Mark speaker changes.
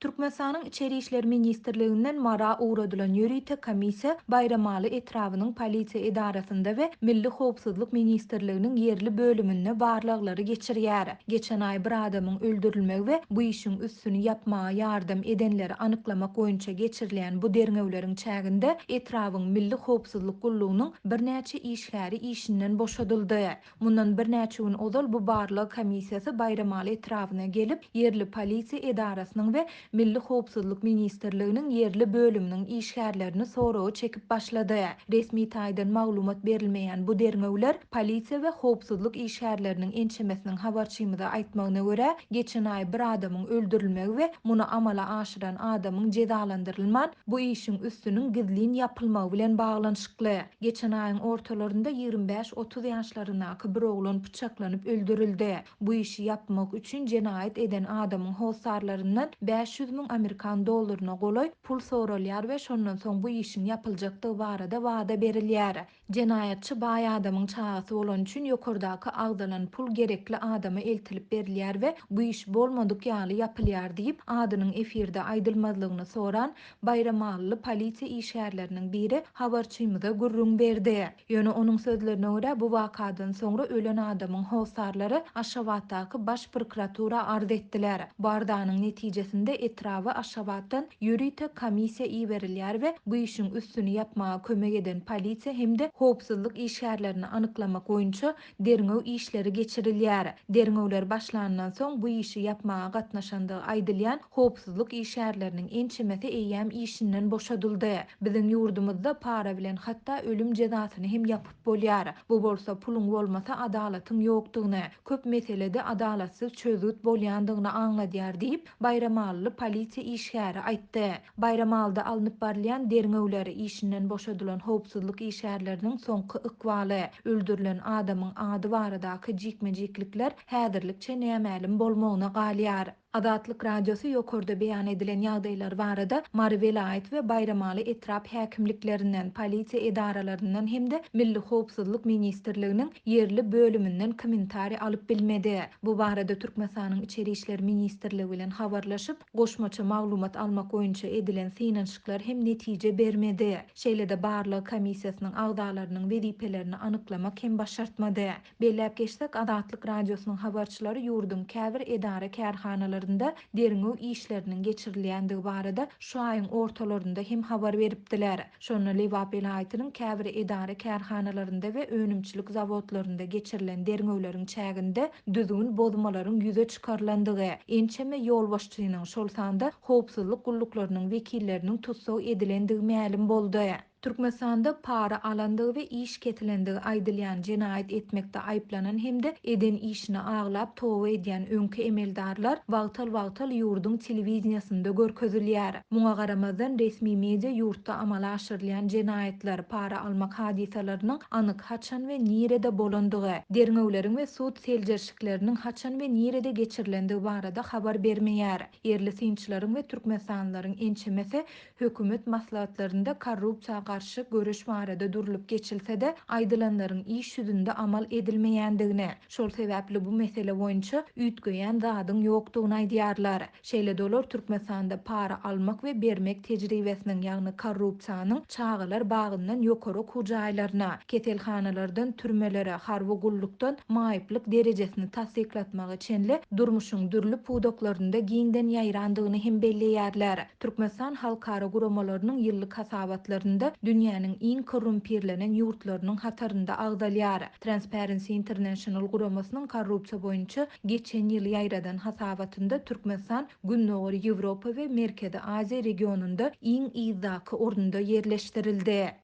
Speaker 1: Türkmenistanyň Içeri işler ministrliginden mara ugradylan ýörite komissiýa Baýramaly etrabynyň polisiýa edarasynda we Milli howpsuzlyk ministrliginiň ýerli bölüminde barlaglary geçirýär. Geçen aý bir adamyň öldürilmegi we bu işiň üstüni ýapmaga ýardam edenleri anyklamak boýunça geçirilýän bu derňewleriň çäginde etrabyň Milli howpsuzlyk gullugynyň birnäçe işleri işinden boşadyldy. Mundan birnäçe gün ozal bu barlag komissiýasy Baýramaly etrabyna gelip ýerli polisiýa edarasynyň we Milli howpsuzlyk ministrliginiň ýerli bölüminiň işgärlerini soragy çekip başlady. Resmi taýdan maglumat berilmeýän bu derňewler polisiýa we howpsuzlyk işgärleriniň ençemesiniň habarçymyda aýtmagyna görä, geçen aý bir adamyň öldürilmegi we muny amala aşyran adamyň jezalandyrylman bu işiň üstüniň gizlin ýapylmagy bilen baglanyşykly. Geçen aýyň ortalarynda 25-30 ýaşlarynaky bir oglan pyçaklanyp öldürildi. Bu işi ýapmak üçin jenaýat eden adamyň howsarlaryndan 500 000 Amerikan dollaryna goloý pul soralýar we şondan soň bu işin ýapyljakdygy barada wada berilýär. Jenaýatçy baý adamyň çagasy bolan üçin ýokardaky agdalan pul gerekli adama eltilip berilýär we bu iş bolmadyk ýaly ýapylýar diýip adynyň efirde aýdylmazlygyny soran Baýramalyly polisiýa işgärleriniň biri habarçymyza gurrun berdi. Ýöne onuň sözlerine görä bu wakadan soňra ölen adamyň howsarlary Aşgabatdaky baş prokuratura arz etdiler. Bu ardanyň netijesinde etraby Aşgabatdan ýörite komissiýa iberilýär we bu işiň üstüni ýapmaga kömek eden polisiýa hemde howpsuzlyk işgärlerini anyklamak boýunça derňew işleri geçirilýär. Derňewler başlanandan soň bu işi ýapmaga gatnaşandygy aýdylýan howpsuzlyk işgärleriniň ençemesi eýýäm işinden boşadyldy. Biziň ýurdumyzda para bilen hatda ölüm jezasyny hem ýapyp bolýar. Bu bolsa puluň bolmasa adalatyň ýokdugyny, köp meselede adalatsyz çözüt bolýandygyny aňladýar diýip Baýramalyly polisiýa işgäri aýtdy. Baýramalyda alınıp barlayan derňewleri işinden boşadylan howpsuzlyk işgärleriniň soňky ykbaly, öldürilen adamyň ady baradaky jikme-jiklikler häzirlikçe nämälim bolmagyna galýar. Adatlyk radiosu ýokarda beýan edilen ýagdaýlar barada Mary velayet we Baýramaly etrap häkimliklerinden, polisiýa edaralaryndan hemde Milli howpsuzlyk ministrliginiň ýerli bölüminden kommentari alyp bilmedi. Bu barada Türkmenistanyň Içeri işler ministrligi bilen habarlaşyp, goşmaça maglumat almak boýunça edilen synanşyklar hem netije bermedi. Şeýlede barlag komissiýasynyň agdalarynyň wezipelerini anyklamak hem başartmady. Belläp geçsek, Adatlyk radiosynyň habarçylary ýurdun käbir edara kärhanalarynda derňew işleriniň geçirilýändigi barada şu aýyň ortalarynda hem habar beripdiler. Şonu Lewap vilayatynyň käbir edara kärhanalarynda we önümçilik zawodlarynda geçirilen derňewleriň çäginde düzgün bozmalaryň ýüze çykarlandygy, ençeme ýol başçynyň şol sanda howpsuzlyk gulluklarynyn wekilleriniň tutsaw edilendigi ma'lum boldy. Türkmenistanda para alandygy we iş ketilendigi aýdylýan jenaýat etmekde aýplanan hemde eden işini aglap towa edýän öňki emeldarlar wagtal ýurdun telewiziýasynda görkezilýär. Muňa garamazdan resmi media ýurtda amala aşyrylýan jenaýatlar, para almak hadisalarynyň anyk haçan we nirede bolandygy, derňewleriň we sud seljerşikleriniň haçan we nirede geçirilendigi barada habar bermeýär. Ýerli synçylaryň we türkmenistanylaryň ençemesi hökümet maslahatlarynda korrupsiýaga garşy görüş barada durulup geçilse-de aýdylanlaryň iş ýüzünde amal edilmeýändigini, şol sebäpli bu mesele boýunça üýtgeýän zadyň ýokdugyny aýdýarlar. Şeýle olar Türkmenistanda para almak we bermek tejribesiniň, ýagny korrupsiýanyň çağalar bagyndan ýokary hujaýlaryna, keselhanalardan türmelere, harby gullukdan maýyplyk derejesini tasdiklatmak üçin durmuşyň dürli pudoklarynda giňden ýaýrandygyny hem belleýärler. Türkmenistan halkara guramalarynyň ýyllyk hasabatlarynda dünýäniň iň korrumpirlenen ýurtlarynyň hatarynda agdalýar. Transparency International guramasynyň korrupsiýa boýunça geçen ýyl ýaýradan hasabatynda Türkmenistan Günnäwri Ýewropa we Merkezi Aziýa regionunda iň ýyzdaky ornunda ýerleşdirildi.